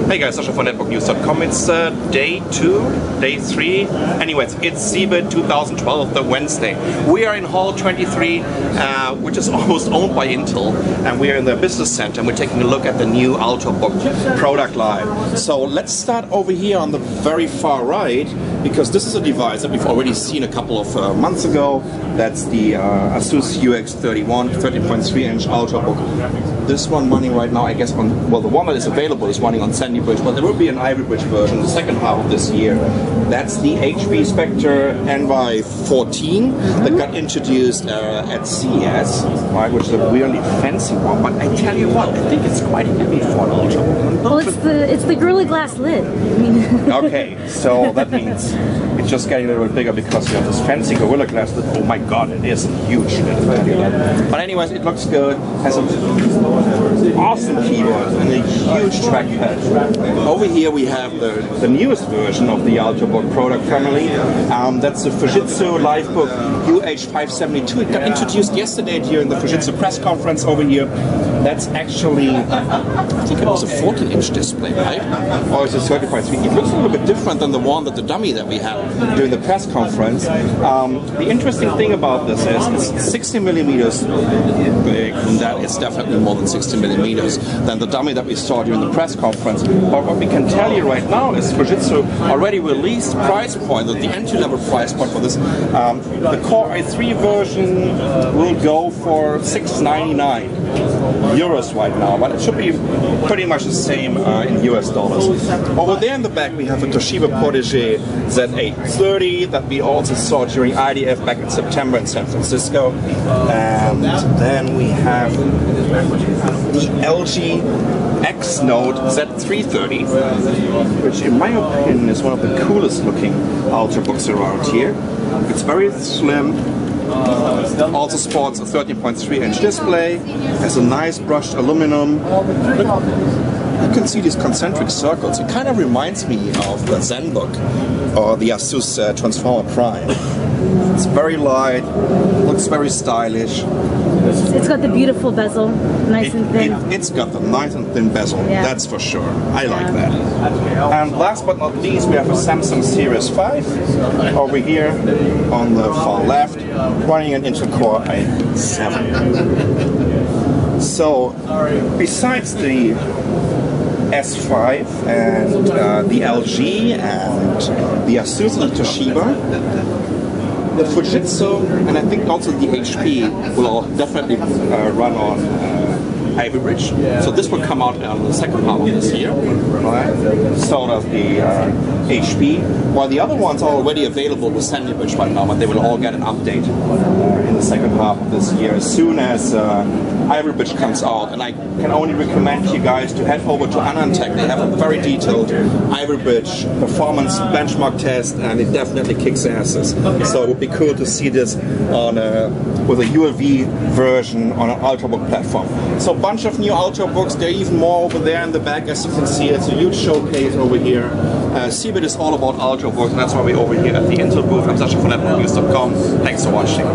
Hey guys, Sasha from netbooknews.com. It's day 3. Anyways, it's CeBit 2012, the Wednesday. We are in Hall 23, which is almost owned by Intel, and we are in the business center, and we're taking a look at the new Ultrabook product line. So let's start over here on the very far right, because this is a device that we've already seen a couple of months ago. That's the Asus UX31 13.3-inch Ultrabook. This one running right now, I guess, on, well, the one that is available is running on Sandy Bridge, but there will be an Ivory Bridge version in the second half of this year. That's the HP Spectre Envy 14 that got introduced at CES, right, which is a really fancy one. But I tell you what, I think it's quite heavy for an Ultrabook. Well, it's the Gorilla Glass lid. I mean. Okay, so that means it's just getting a little bit bigger because you have this fancy Gorilla Glass lid. Oh my God, it is huge. But anyways, it looks good. Has an awesome keyboard and a huge trackpad. Over here we have the newest version of the Ultrabook product family. That's the Fujitsu Livebook UH572. It got introduced yesterday during the Fujitsu press conference over here. That's actually, I think it was a 14-inch display, right? Or is it 30.3? It looks a little bit different than the one that the dummy that we had during the press conference. The interesting thing about this is it's 60 millimeters big, and that is definitely more than 60 millimeters than the dummy that we saw during the press conference. But what we can tell you right now is Fujitsu already released price point, the entry-level price point for this. The Core i3 version will go for €699 right now, but it should be pretty much the same in US dollars. Over there in the back we have a Toshiba Protege Z830 that we also saw during IDF back in September in San Francisco. And then we have the LG X Note Z330, which in my opinion is one of the coolest looking Ultrabooks around here. It's very slim. Also sports a 13.3-inch display, has a nice brushed aluminum. You can see these concentric circles. It kind of reminds me of the ZenBook or the Asus Transformer Prime. It's very light, looks very stylish. It's got the beautiful bezel, nice and thin. It's got the nice and thin bezel, yeah. That's for sure. I like that. And last but not least, we have a Samsung Series 5 over here on the far left, running an Intel Core i7. So, besides the S5 and the LG and the Asus and the Toshiba, the Fujitsu and I think also the HP will all definitely run on Ivy Bridge. So this will come out in the second half of this year, right? So does the HP. While the other ones are already available with Sandy Bridge right now, but they will all get an update in the second half of this year as soon as Ivy Bridge comes out. And I can only recommend you guys to head over to Anantech. They have a very detailed Ivy Bridge performance benchmark test, and it definitely kicks asses. So it would be cool to see this on with a UAV version on an Ultrabook platform. So a bunch of new Ultrabooks. There are even more over there in the back, as you can see. It's a huge showcase over here. CeBit is all about Ultrabook, and that's why we're over here at the Intel booth. I'm Sasha from netbooknews.com. Thanks for watching.